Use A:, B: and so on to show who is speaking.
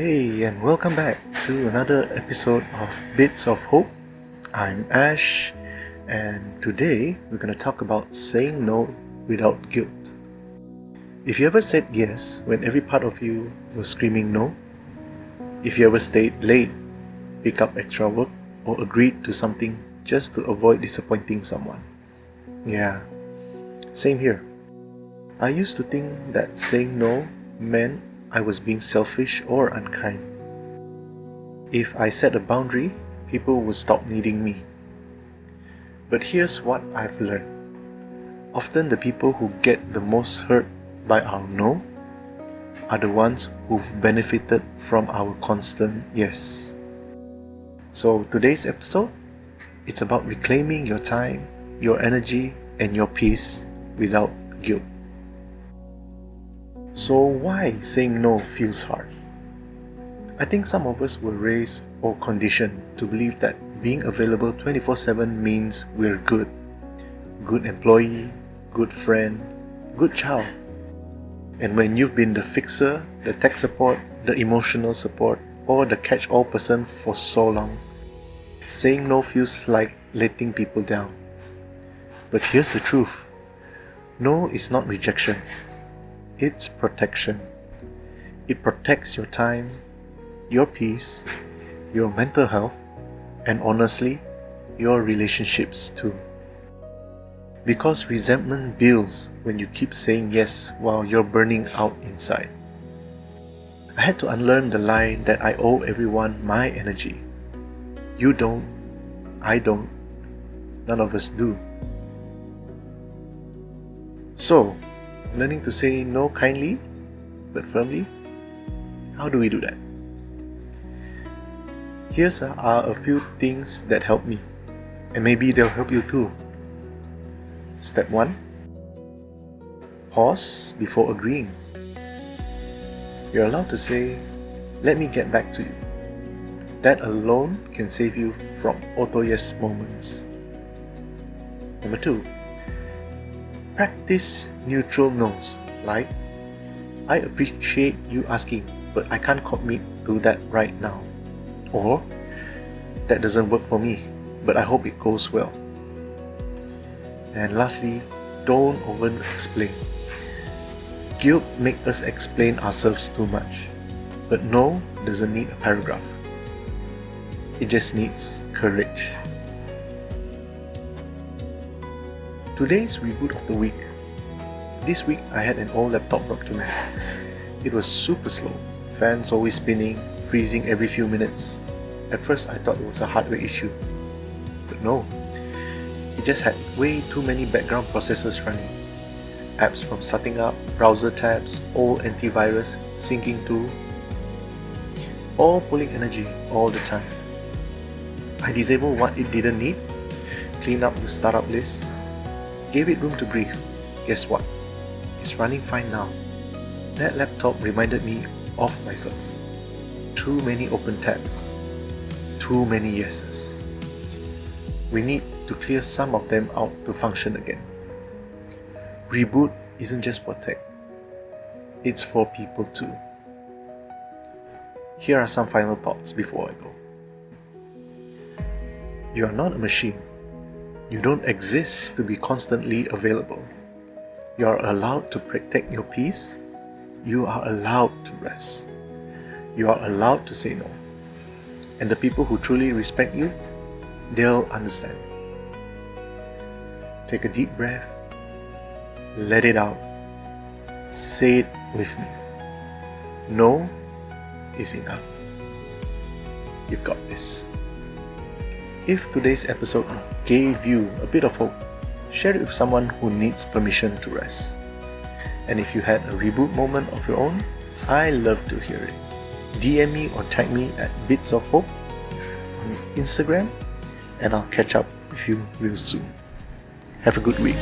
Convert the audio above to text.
A: Hey, and welcome back to another episode of Bits of Hope. I'm Ash, and today we're going to talk about saying no without guilt. If you ever said yes when every part of you was screaming no, if you ever stayed late, picked up extra work, or agreed to something just to avoid disappointing someone. Yeah, same here. I used to think that saying no meant I was being selfish or unkind. If I set a boundary, people would stop needing me. But here's what I've learned. Often the people who get the most hurt by our no are the ones who've benefited from our constant yes. So today's episode, it's about reclaiming your time, your energy, and your peace without guilt. So why saying no feels hard? I think some of us were raised or conditioned to believe that being available 24/7 means we're good. Good employee, good friend, good child. And when you've been the fixer, the tech support, the emotional support, or the catch-all person for so long, saying no feels like letting people down. But here's the truth. No is not rejection. It's protection. It protects your time, your peace, your mental health, and honestly, your relationships too. Because resentment builds when you keep saying yes while you're burning out inside. I had to unlearn the lie that I owe everyone my energy. You don't, I don't, none of us do. So, learning to say no kindly but firmly, how do we do that? Here are a few things that help me, and maybe they'll help you too. Step 1. Pause before agreeing. You're allowed to say, "Let me get back to you." That alone can save you from auto-yes moments. Number 2. Practice neutral no's, like, "I appreciate you asking, but I can't commit to that right now." Or, "That doesn't work for me, but I hope it goes well." And lastly, don't over-explain. Guilt makes us explain ourselves too much, but no doesn't need a paragraph. It just needs courage. Today's reboot of the week. This week I had an old laptop brought to me. It was super slow, fans always spinning, freezing every few minutes. At first I thought it was a hardware issue, but no. It just had way too many background processes running. Apps from starting up, browser tabs, old antivirus, syncing to, all pulling energy all the time. I disabled what it didn't need, cleaned up the startup list, gave it room to breathe. Guess what? It's running fine now. That laptop reminded me of myself. Too many open tabs. Too many yeses. We need to clear some of them out to function again. Reboot isn't just for tech. It's for people too. Here are some final thoughts before I go. You are not a machine. You don't exist to be constantly available. You are allowed to protect your peace. You are allowed to rest. You are allowed to say no. And the people who truly respect you, they'll understand. Take a deep breath. Let it out. Say it with me. No is enough. You've got this. If today's episode gave you a bit of hope, share it with someone who needs permission to rest. And if you had a reboot moment of your own, I love to hear it. DM me or tag me at Bits of Hope on Instagram, and I'll catch up with you real soon. Have a good week.